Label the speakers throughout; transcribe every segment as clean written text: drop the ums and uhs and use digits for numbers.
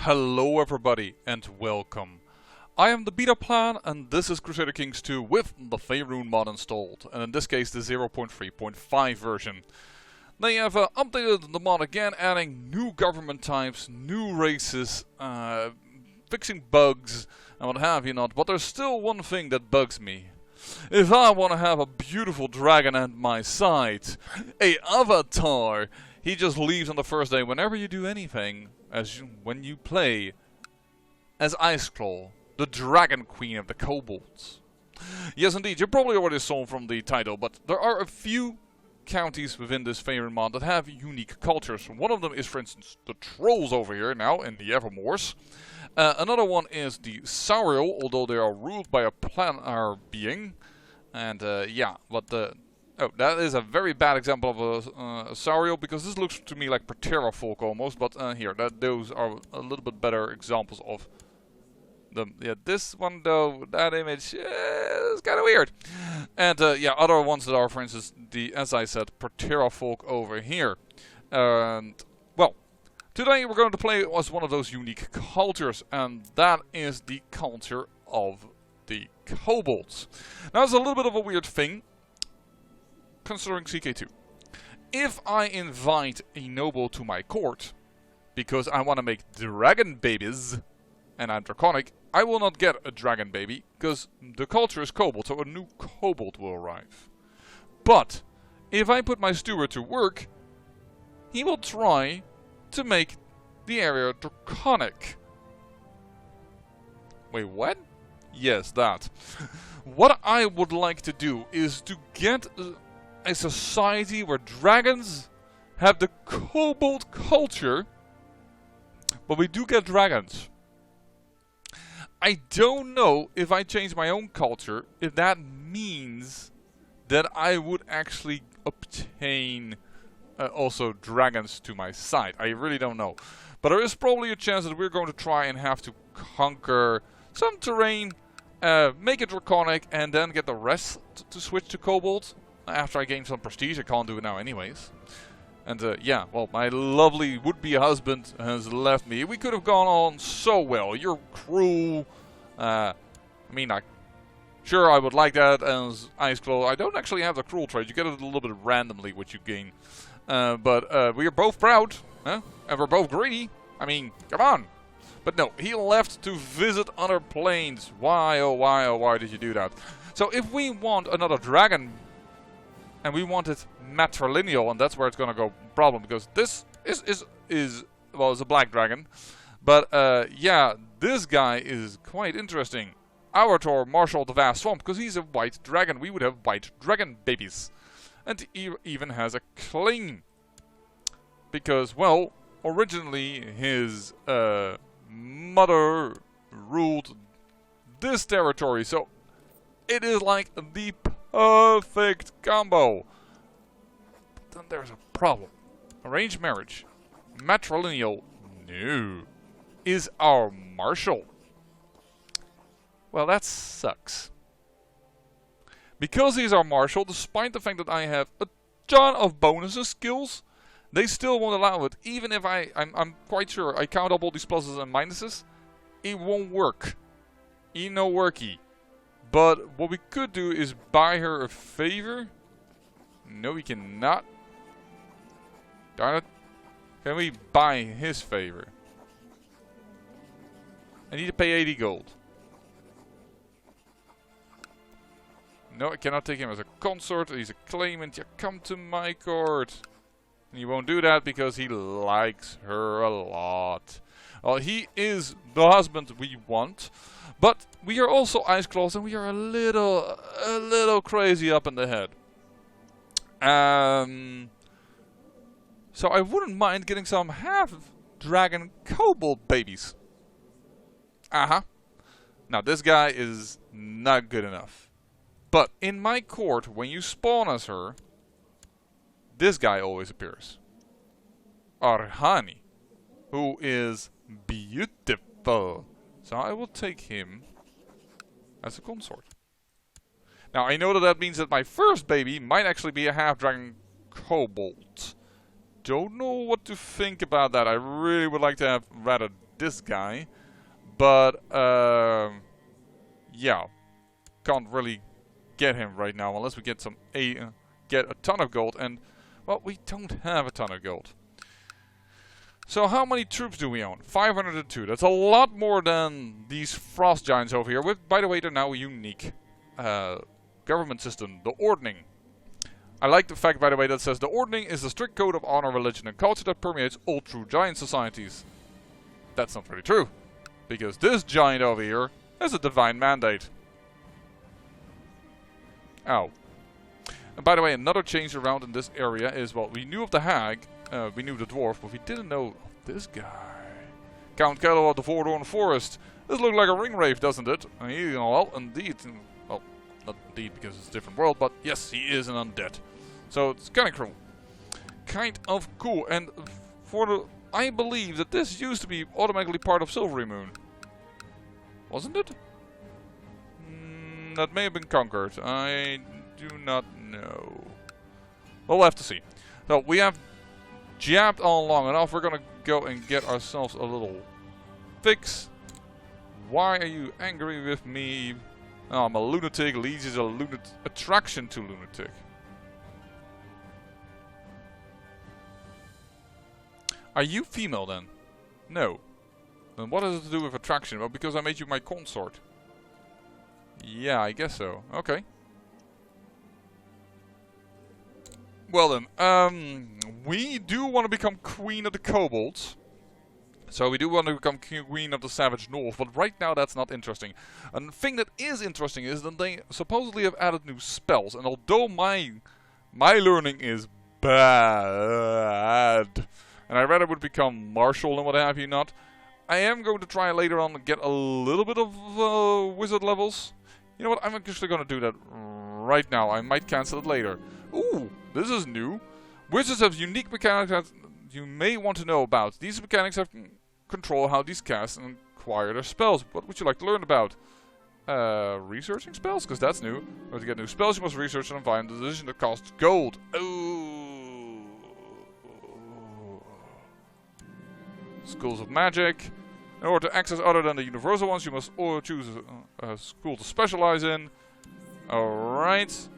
Speaker 1: Hello everybody and welcome. I am the Beta Plan and this is Crusader Kings 2 with the Faerûn mod installed, and in this case the 0.3.5 version. They have updated the mod again, adding new government types, new races, fixing bugs and what have you not, but there's still one thing that bugs me. If I want to have a beautiful dragon at my side, a avatar, he just leaves on the first day whenever you do anything, when you play as Iceclaws, the Dragon Queen of the Kobolds. Yes indeed, you probably already saw from the title, but there are a few counties within this Faerûn mod that have unique cultures. One of them is, for instance, the Trolls over here now in the Evermoors. Another one is the Sauriel, although they are ruled by a planar being. And yeah, but oh, that is a very bad example of a Sauriel, because this looks to me like Patera folk almost. But here, those are a little bit better examples of them. Yeah, this one though, that image is kind of weird. And yeah, other ones that are, for instance, as I said, Patera folk over here. And well, today we're going to play as one of those unique cultures, and that is the culture of the Kobolds. Now, it's a little bit of a weird thing, considering CK2. If I invite a noble to my court, because I want to make dragon babies, and I'm draconic, I will not get a dragon baby, because the culture is Kobold, so a new Kobold will arrive. But, if I put my steward to work, he will try to make the area draconic. Wait, what? Yes, that. What I would like to do is to get a society where dragons have the Kobold culture, but we do get dragons. I don't know if I change my own culture, if that means that I would actually obtain also dragons to my side. I really don't know. But there is probably a chance that we're going to try and have to conquer some terrain, make it draconic, and then get the rest to switch to Kobold. After I gain some prestige, I can't do it now anyways. And yeah, well, my lovely would-be husband has left me. We could have gone on so well. You're cruel. I mean, sure, I would like that as Iceclaws. I don't actually have the cruel trait. You get it a little bit randomly, which you gain. But we are both proud, huh? And we're both greedy. I mean, come on. But no, he left to visit other planes. Why, oh why did you do that? So if we want another dragon, and we want it matrilineal, and that's where it's gonna go problem, because this is well, it's a black dragon. But yeah, this guy is quite interesting. Our Marshal of the Vast Swamp, because he's a white dragon. We would have white dragon babies. And he even has a claim. Because, well, originally his mother ruled this territory. So it is like the perfect combo. But then there's a problem. Arranged marriage. Matrilineal. No. Is our marshal. Well, that sucks. Because he's our marshal, despite the fact that I have a ton of bonuses skills, they still won't allow it. Even if I'm quite sure I count up all these pluses and minuses, it won't work. It no worky. But what we could do is buy her a favor. No, we cannot. Darn it. Can we buy his favor? I need to pay 80 gold. No, I cannot take him as a consort. He's a claimant. Yeah, come to my court. And he won't do that because he likes her a lot. Well, he is the husband we want. But we are also Iceclaws, and we are a little crazy up in the head. So I wouldn't mind getting some half-dragon kobold babies. Now this guy is not good enough. But in my court, when you spawn as her, this guy always appears. Arhani, who is beautiful. So I will take him as a consort. Now I know that means that my first baby might actually be a half-dragon kobold. Don't know what to think about that. I really would like to have rather this guy. But, yeah. Can't really get him right now unless we get get a ton of gold. And, well, we don't have a ton of gold. So how many troops do we own? 502. That's a lot more than these frost giants over here. With, by the way, they're now a unique government system, the Ordning. I like the fact, by the way, that says the Ordning is a strict code of honor, religion, and culture that permeates all true giant societies. That's not very true, because this giant over here has a divine mandate. Ow. And by the way, another change around in this area is, well, we knew of the hag, we knew the dwarf, but we didn't know this guy. Count Kello of the Faerûn Forest. This looks like a ring wraith, doesn't it? Well, indeed. Well, not indeed because it's a different world, but yes, he is an undead. So it's kind of cool. Kind of cool. And for the, I believe that this used to be automatically part of Silvery Moon. Wasn't it? That may have been conquered. I do not know. Well, we'll have to see. So we have jabbed on long enough. We're gonna go and get ourselves a little fix. Why are you angry with me? Oh, I'm a lunatic. Leeds is a attraction to lunatic. Are you female then? No. Then what has it to do with attraction? Well, because I made you my consort. Yeah, I guess so. Okay. Well then, we do want to become queen of the kobolds. So we do want to become queen of the savage north, but right now that's not interesting. And the thing that is interesting is that they supposedly have added new spells, and although my learning is bad, and I rather would become martial and what have you not, I am going to try later on to get a little bit of wizard levels. You know what, I'm actually going to do that right now. I might cancel it later. Ooh, this is new. Wizards have unique mechanics that you may want to know about. These mechanics have control how these cast and acquire their spells. What would you like to learn about? Researching spells? Because that's new. Or to get new spells, you must research and find the decision that costs gold. Ooh. Schools of Magic. In order to access other than the universal ones, you must choose a school to specialize in. Alright.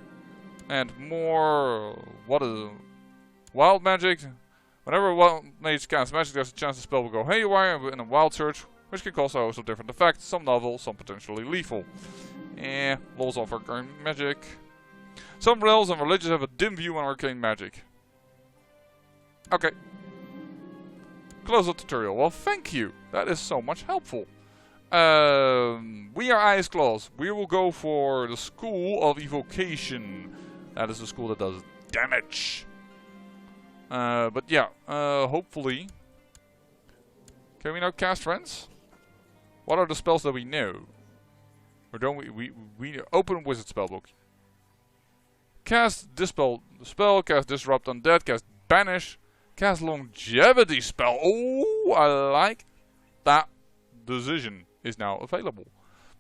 Speaker 1: And more... What is... Wild Magic. Whenever a wild mage casts magic, there's a chance the spell will go haywire in a wild search, which can cause a host of different effects, some novel, some potentially lethal. Laws of arcane magic. Some realms and religions have a dim view on arcane magic. Okay. Close the tutorial. Well, thank you. That is so much helpful. We are Iceclaws. We will go for the School of Evocation. That is the school that does damage. But yeah, hopefully. Can we now cast Friends? What are the spells that we know? Or don't we open Wizard Spellbook. Cast Dispel the spell, cast Disrupt Undead, cast Banish, cast Longevity Spell. Oh, I like that. Decision is now available.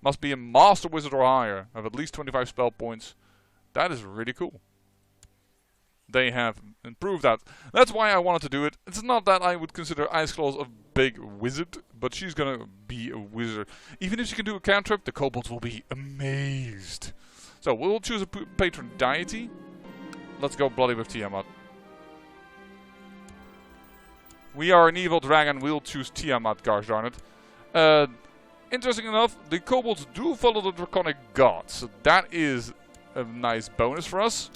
Speaker 1: Must be a Master Wizard or higher. Have at least 25 spell points. That is really cool. They have improved that. That's why I wanted to do it. It's not that I would consider Iceclaws a big wizard, but she's gonna be a wizard. Even if she can do a cantrip, the kobolds will be amazed. So we'll choose a patron deity. Let's go bloody with Tiamat. We are an evil dragon. We'll choose Tiamat, gosh darn it. Interesting enough, the kobolds do follow the draconic gods. So that is a nice bonus for us.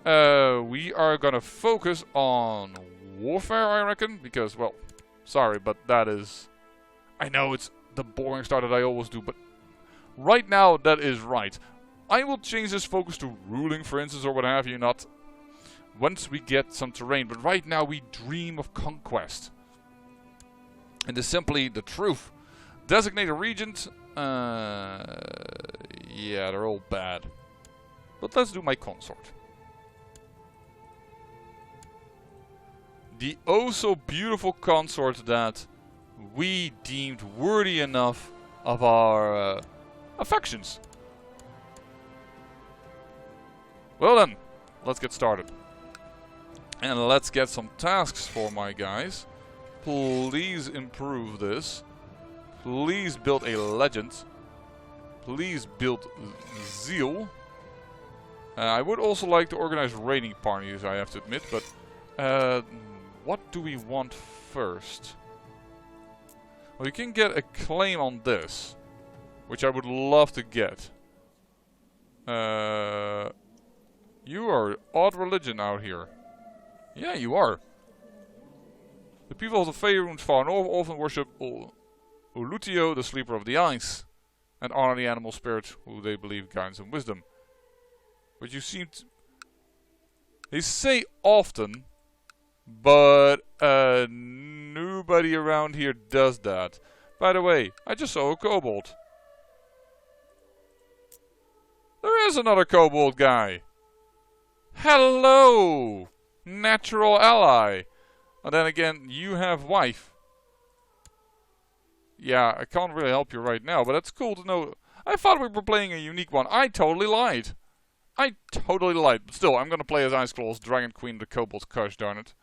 Speaker 1: We are gonna focus on warfare, I reckon, because, well, sorry, but that is... I know it's the boring start that I always do, but right now that is right. I will change this focus to ruling, for instance, or what have you not, once we get some terrain, but right now we dream of conquest. And it's simply the truth. Designate a regent. Yeah, they're all bad. But let's do my consort. The oh so beautiful consort that we deemed worthy enough of our affections. Well then, let's get started. And let's get some tasks for my guys. please improve this. Please build a legend. Please build zeal. I would also like to organize raiding parties, I have to admit, but what do we want first? Well, you can get a claim on this, which I would love to get. You are odd religion out here. Yeah, you are. The people of the Faerûn far north often worship Ulutio, the sleeper of the ice, and honor the animal spirit who they believe guides them wisdom. But you seem to... They say often, but nobody around here does that. By the way, I just saw a kobold. There is another kobold guy. Hello, natural ally. And then again, you have wife. Yeah, I can't really help you right now, but that's cool to know. I thought we were playing a unique one. I totally lied. But still, I'm gonna play as Iceclaws, Dragon Queen, the Kobolds, gosh darn it.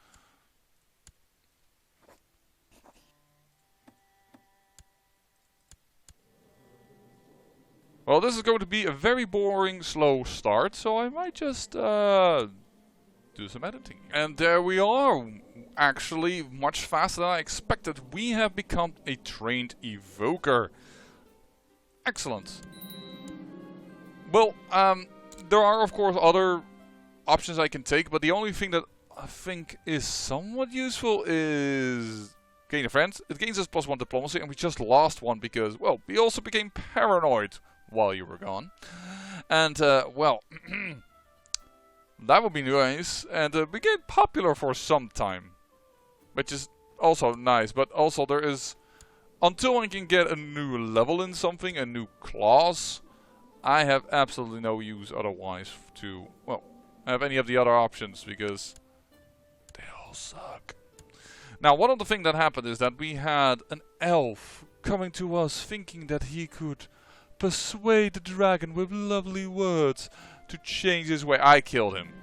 Speaker 1: Well, this is going to be a very boring, slow start, so I might just do some editing. And there we are. Actually, much faster than I expected. We have become a trained evoker. Excellent. Well, there are of course other options I can take, but the only thing that I think is somewhat useful is gain a friend. It gains us +1 diplomacy, and we just lost one because, well, we also became paranoid while you were gone. And, well, that would be nice. And we get popular for some time, which is also nice. But also there is, until I can get a new level in something, a new class, I have absolutely no use otherwise to, well, have any of the other options because they all suck. Now, one of the things that happened is that we had an elf coming to us thinking that he could persuade the dragon with lovely words to change his way. I killed him.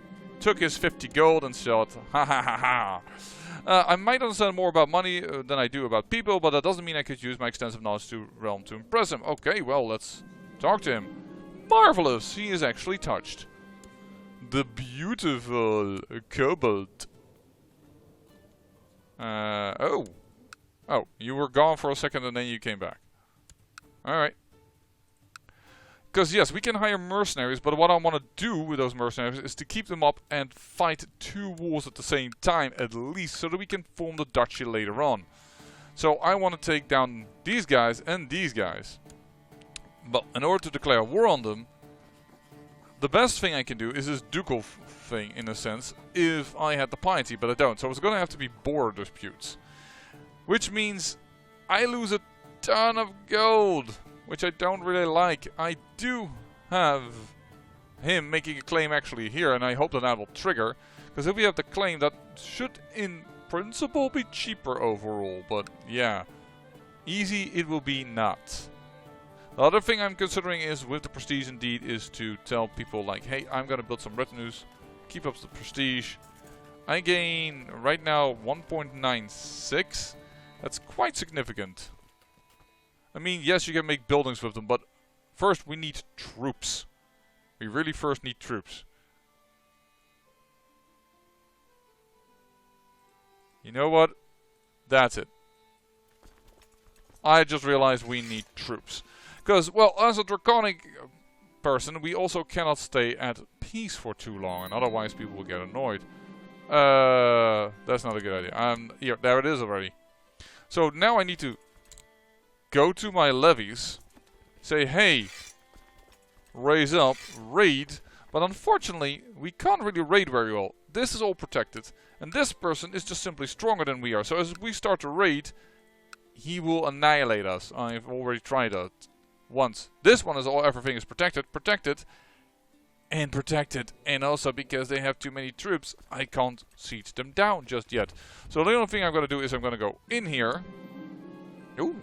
Speaker 1: Took his 50 gold and said, ha ha ha ha. I might understand more about money than I do about people, but that doesn't mean I could use my extensive knowledge to realm to impress him. Okay, well, let's talk to him. Marvelous! He is actually touched. The beautiful kobold. Oh, you were gone for a second and then you came back. Alright. Because yes, we can hire mercenaries, but what I want to do with those mercenaries is to keep them up and fight 2 wars at the same time, at least, so that we can form the duchy later on. So I want to take down these guys and these guys. But in order to declare war on them, the best thing I can do is this ducal thing, in a sense, if I had the piety, but I don't. So it's going to have to be border disputes. Which means I lose a ton of gold, which I don't really like. I do have him making a claim actually here, and I hope that will trigger. Because if we have the claim, that should in principle be cheaper overall. But yeah, easy it will be not. The other thing I'm considering is, with the prestige indeed, is to tell people like, hey, I'm gonna build some retinues, keep up the prestige. I gain right now 1.96. That's quite significant. I mean, yes, you can make buildings with them, but first we need troops. We really first need troops. You know what? That's it. I just realized we need troops. Because, well, as a draconic person, we also cannot stay at peace for too long, and otherwise people will get annoyed. That's not a good idea. Here, there it is already. So now I need to go to my levies, say, hey, raise up, raid, but unfortunately, we can't really raid very well. This is all protected, and this person is just simply stronger than we are. So as we start to raid, he will annihilate us. I've already tried that once. This one is everything is protected, and also because they have too many troops, I can't siege them down just yet. So the only thing I'm going to do is I'm going to go in here, ooh,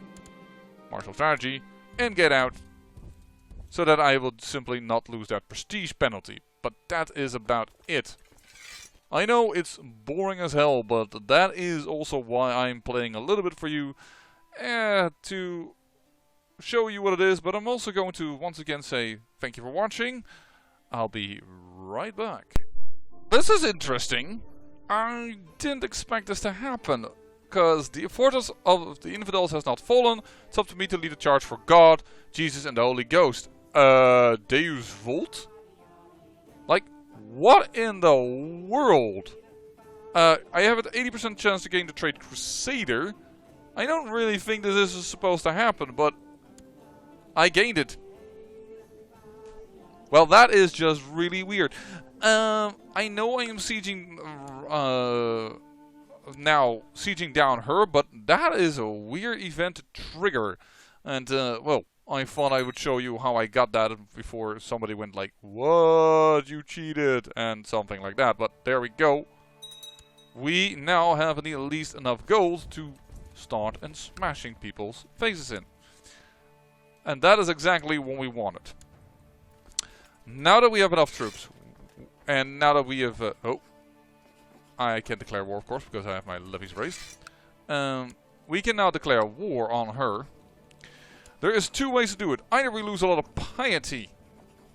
Speaker 1: martial strategy, and get out, so that I will simply not lose that prestige penalty. But that is about it. I know it's boring as hell, but that is also why I'm playing a little bit for you to show you what it is. But I'm also going to once again say thank you for watching. I'll be right back. This is interesting. I didn't expect this to happen, because the fortress of the infidels has not fallen. It's up to me to lead a charge for God, Jesus and the Holy Ghost. Deus Vult? Like, what in the world? I have an 80% chance to gain the trait Crusader. I don't really think this is supposed to happen, but I gained it. Well, that is just really weird. I know I am sieging now, sieging down her, but that is a weird event to trigger. And, well, I thought I would show you how I got that before somebody went like, "What? You cheated," and something like that. But there we go. We now have at least enough gold to start and smashing people's faces in. And that is exactly what we wanted. Now that we have enough troops, and now that we have... oh, I can't declare war, of course, because I have my levies raised. We can now declare war on her. There is two ways to do it. Either we lose a lot of piety,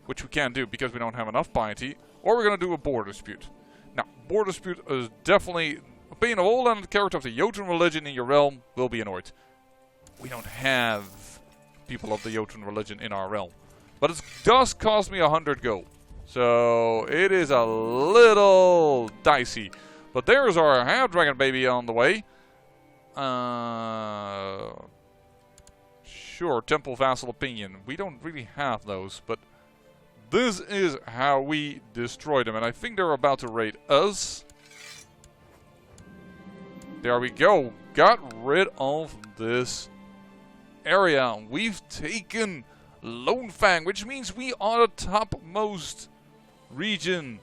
Speaker 1: which we can't do because we don't have enough piety, or we're going to do a border dispute. Now, border dispute is definitely... Opinion of all landed character of the Jotun religion in your realm will be annoyed. We don't have people of the Jotun religion in our realm. But it does cost me 100 gold. So it is a little dicey. But there's our half dragon baby on the way. Sure, temple vassal opinion. We don't really have those, but this is how we destroy them. And I think they're about to raid us. There we go. Got rid of this area. We've taken Lone Fang, which means we are the topmost region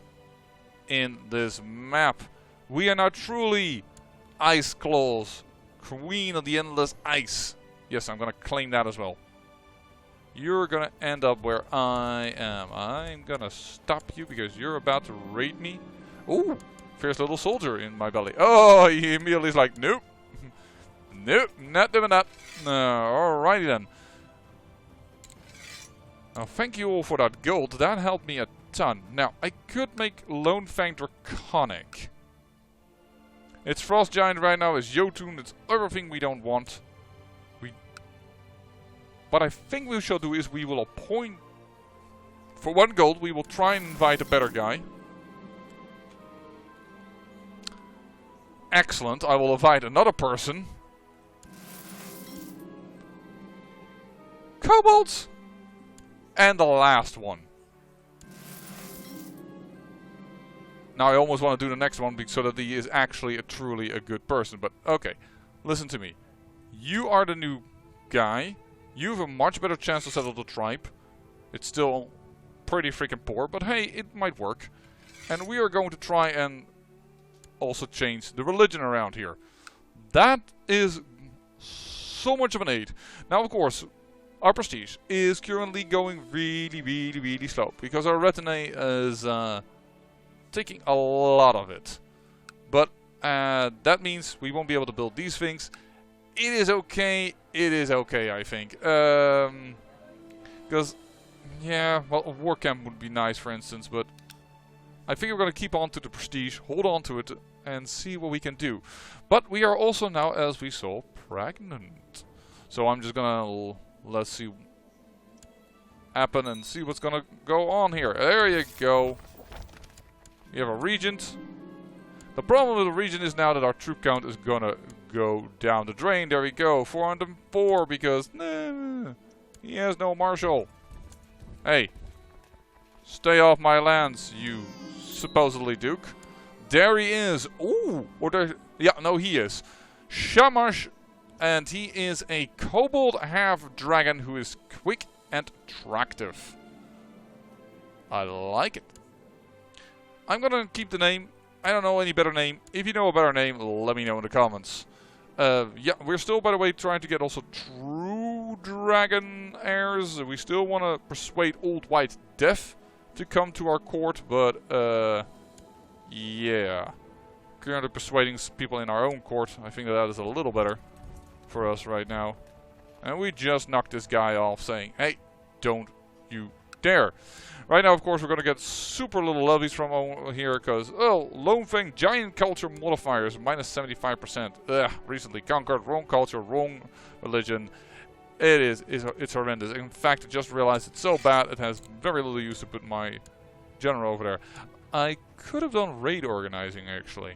Speaker 1: in this map. We are now truly Iceclaws, Queen of the Endless Ice. Yes, I'm gonna claim that as well. You're gonna end up where I am. I'm gonna stop you because you're about to raid me. Ooh, fierce little soldier in my belly. Oh, he immediately is like, nope. Nope, not doing that. Alrighty then. Now, thank you all for that gold. That helped me a ton. Now, I could make Lone Fang Draconic. It's Frost Giant right now. It's Jotun. It's everything we don't want. What I think we shall do is we will appoint... For 1 gold, we will try and invite a better guy. Excellent. I will invite another person. Kobolds! And the last one. Now I almost want to do the next one so that he is actually truly a good person. But okay, listen to me. You are the new guy. You have a much better chance to settle the tribe. It's still pretty freaking poor, but hey, it might work. And we are going to try and also change the religion around here. That is so much of an aid. Now, of course, our prestige is currently going really slow because our retinue is taking a lot of it. But that means we won't be able to build these things. It is okay. It is okay, I think. Because, yeah, well, a war camp would be nice, for instance, but I think we're going to keep on to the prestige, hold on to it, and see what we can do. But we are also now, as we saw, pregnant. So I'm just going to... Let's see happen and see what's gonna go on here. There you go. You have a regent. The problem with the regent is now that our troop count is gonna go down the drain. There we go. 404 because he has no marshal. Hey, stay off my lands, you supposedly duke. There he is. Ooh, or there. Yeah, no, he is. Shamash. And he is a kobold half-dragon who is quick and attractive. I like it. I'm gonna keep the name. I don't know any better name. If you know a better name, let me know in the comments. Yeah, we're still, by the way, trying to get also true dragon heirs. We still want to persuade Old White Death to come to our court, but Yeah. Currently persuading people in our own court. I think that is a little better for us right now. And we just knocked this guy off saying, hey, don't you dare. Right now, of course, we're going to get super little levies from over here because, oh, Lone Fang giant culture modifiers, minus 75%. Ugh, recently conquered, wrong culture, wrong religion. It's horrendous. In fact, I just realized it's so bad it has very little use to put my general over there. I could have done raid organizing, actually.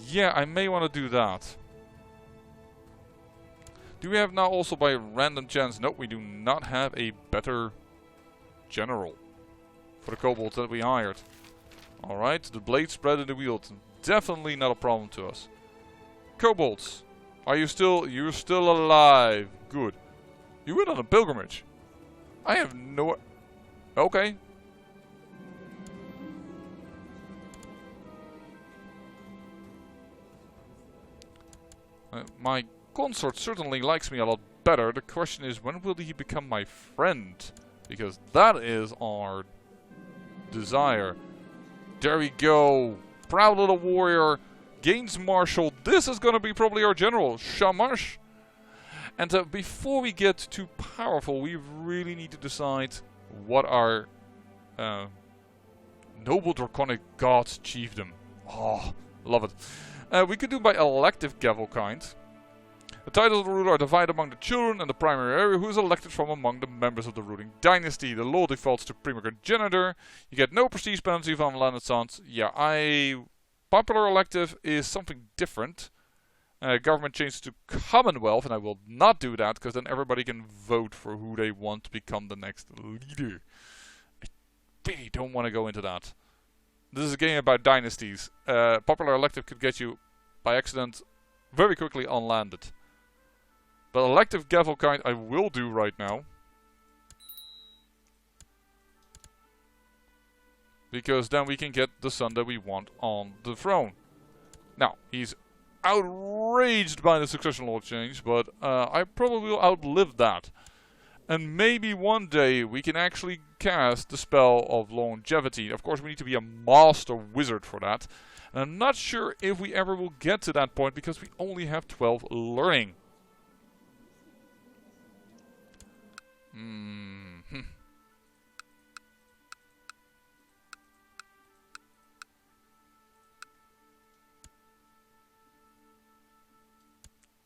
Speaker 1: Yeah, I may want to do that. Do we have now also by random chance? Nope, we do not have a better general for the kobolds that we hired. Alright, the blade spread in the wield. Definitely not a problem to us. Kobolds, are you still... You're still alive. Good. You went on a pilgrimage. I have no... Okay. My consort certainly likes me a lot better. The question is, when will he become my friend? Because that is our desire. There we go. Proud little warrior. Gains marshal. This is going to be probably our general. Shamash. And before we get too powerful, we really need to decide what our noble draconic gods chiefdom. Oh, love it. We could do by elective Gavelkind. The titles of the ruler are divided among the children and the primary area who is elected from among the members of the ruling dynasty. The law defaults to primogeniture. You get no prestige penalty from landed sons. Yeah, popular elective is something different. Government changes to Commonwealth, and I will not do that because then everybody can vote for who they want to become the next leader. I really don't want to go into that. This is a game about dynasties. Popular elective could get you by accident very quickly unlanded. But elective Gavelkind I will do right now. Because then we can get the son that we want on the throne. Now, he's outraged by the succession law change, but I probably will outlive that. And maybe one day we can actually cast the spell of longevity. Of course, we need to be a master wizard for that. And I'm not sure if we ever will get to that point because we only have 12 learning.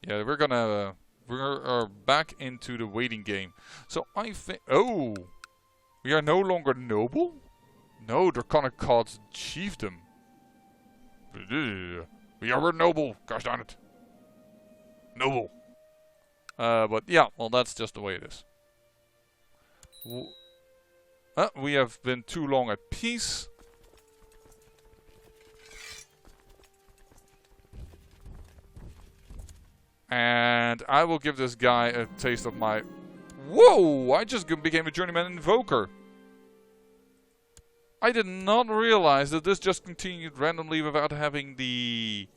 Speaker 1: Yeah, we're back into the waiting game. So I think, oh, we are no longer noble? No, draconic gods chiefdom. We are noble, gosh darn it. Noble. But yeah, well that's just the way it is. We have been too long at peace. And I will give this guy a taste of my... Whoa! I just became a journeyman invoker. I did not realize that this just continued randomly without having the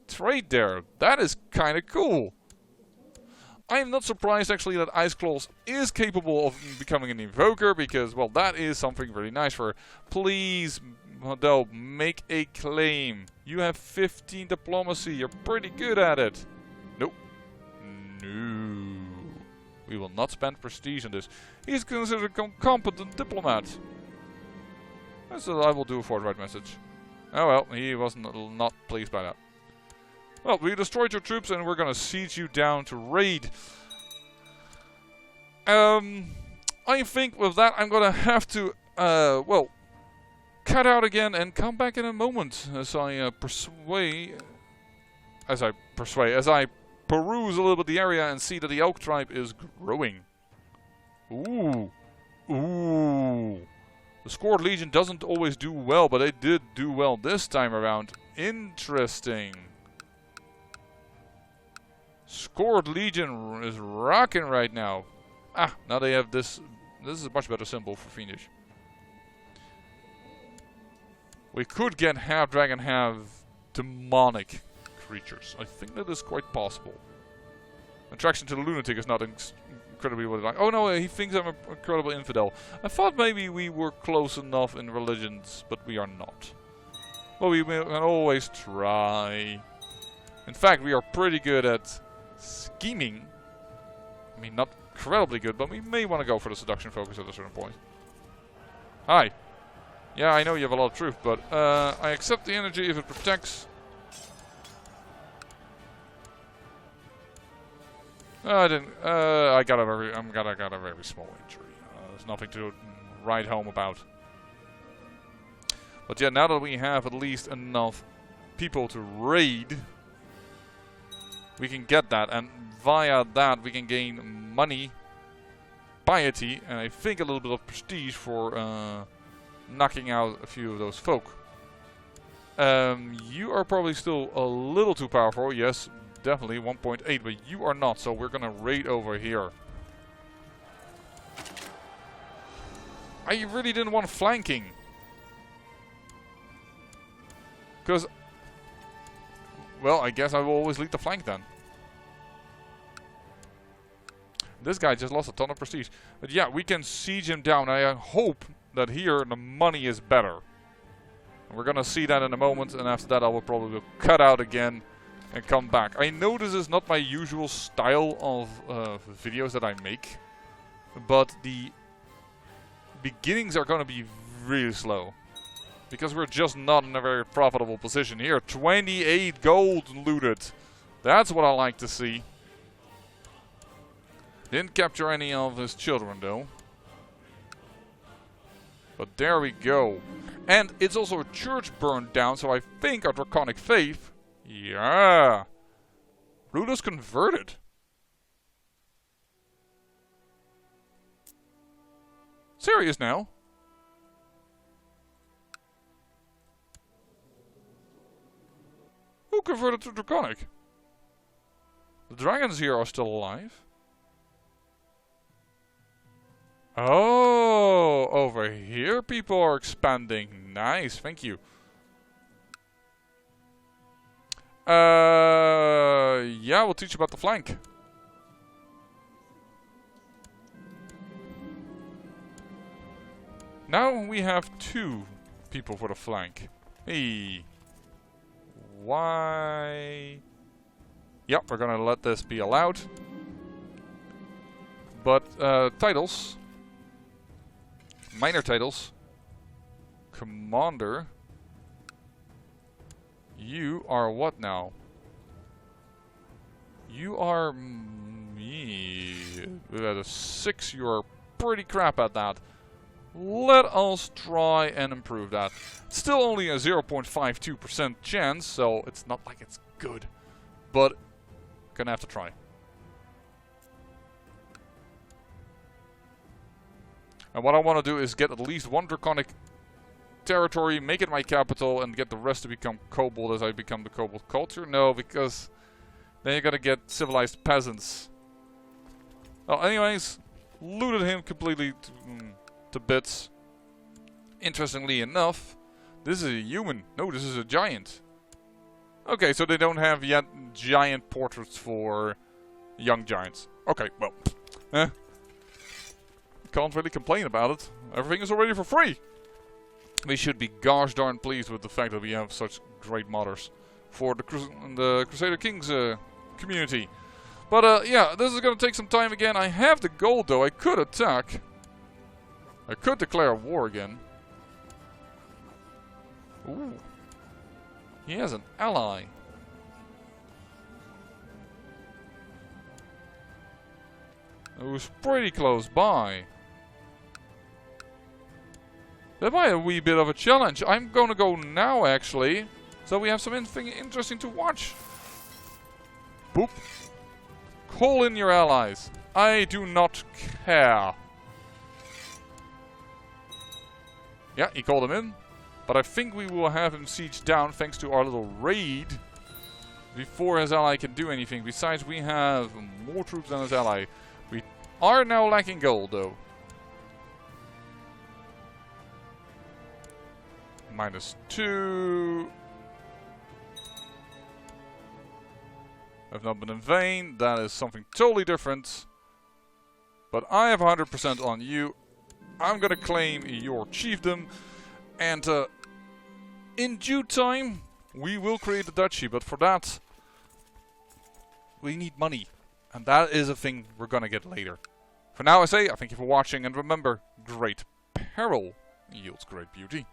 Speaker 1: trait there. That is kind of cool. I am not surprised actually that Iceclaws is capable of becoming an invoker because, well, that is something really nice for her. Please, Model, make a claim. You have 15 diplomacy. You're pretty good at it. Nope. No. We will not spend prestige on this. He's considered a competent diplomat. That's what I will do for the right message. Oh well, he was not pleased by that. Well, we destroyed your troops and we're gonna siege you down to raid. I think with that I'm gonna have to, well, cut out again and come back in a moment as I peruse a little bit the area and see that the elk tribe is growing. Ooh. Ooh. The Scored Legion doesn't always do well, but they did do well this time around. Interesting. Scored Legion is rocking right now. Ah, now they have this. This is a much better symbol for Fiendish. We could get half dragon, half demonic creatures. I think that is quite possible. Attraction to the lunatic is not incredibly what I like. Oh no, he thinks I'm an incredible infidel. I thought maybe we were close enough in religions, but we are not. Well, we can always try. In fact, we are pretty good at scheming. I mean, not incredibly good, but we may want to go for the seduction focus at a certain point. Hi. Yeah, I know you have a lot of truth, but I accept the energy if it protects. I didn't. I got a very. I got a very small injury. There's nothing to write home about. But yeah, now that we have at least enough people to raid, we can get that, and via that we can gain money, piety, and I think a little bit of prestige for knocking out a few of those folk. You are probably still a little too powerful. Yes, definitely 1.8, but you are not, so we're gonna raid over here. I really didn't want flanking. Because, well, I guess I will always lead the flank then. This guy just lost a ton of prestige. But yeah, we can siege him down. I hope that here the money is better. And we're gonna see that in a moment, and after that I will probably cut out again and come back. I know this is not my usual style of videos that I make, but the beginnings are gonna be really slow. Because we're just not in a very profitable position here. 28 gold looted. That's what I like to see. Didn't capture any of his children though. But there we go. And it's also a church burned down, so I think our draconic faith. Yeah. Rulers converted. Serious now? Who converted to draconic? The dragons here are still alive. Oh, over here people are expanding. Nice, thank you. Yeah, we'll teach you about the flank. Now we have 2 people for the flank. Hey. Why? Yep, we're gonna let this be allowed. But titles. Minor titles. Commander. You are what now? You are me. At a 6, you are pretty crap at that. Let us try and improve that. Still only a 0.52% chance, so it's not like it's good. But, gonna have to try. And what I want to do is get at least 1 draconic territory, make it my capital, and get the rest to become kobold as I become the kobold culture. No, because then you gotta get civilized peasants. Well, anyways, looted him completely to bits. Interestingly enough, this is a human. No, this is a giant. Okay, so they don't have yet giant portraits for young giants. Okay, well, can't really complain about it. Everything is already for free. We should be gosh darn pleased with the fact that we have such great modders for the Crusader Kings community. But yeah, this is gonna take some time again. I have the gold though. I could attack. I could declare war again. Ooh. He has an ally. It was pretty close by. That might be a wee bit of a challenge. I'm gonna go now actually. So we have something interesting to watch. Boop. Call in your allies. I do not care. Yeah, he called him in. But I think we will have him siege down thanks to our little raid before his ally can do anything. Besides, we have more troops than his ally. We are now lacking gold though. -2. Have not been in vain. That is something totally different. But I have 100% on you. I'm gonna claim your chiefdom. And In due time, we will create a duchy, but for that, we need money. And that is a thing we're gonna get later. For now, I say, I thank you for watching, and remember, great peril yields great beauty.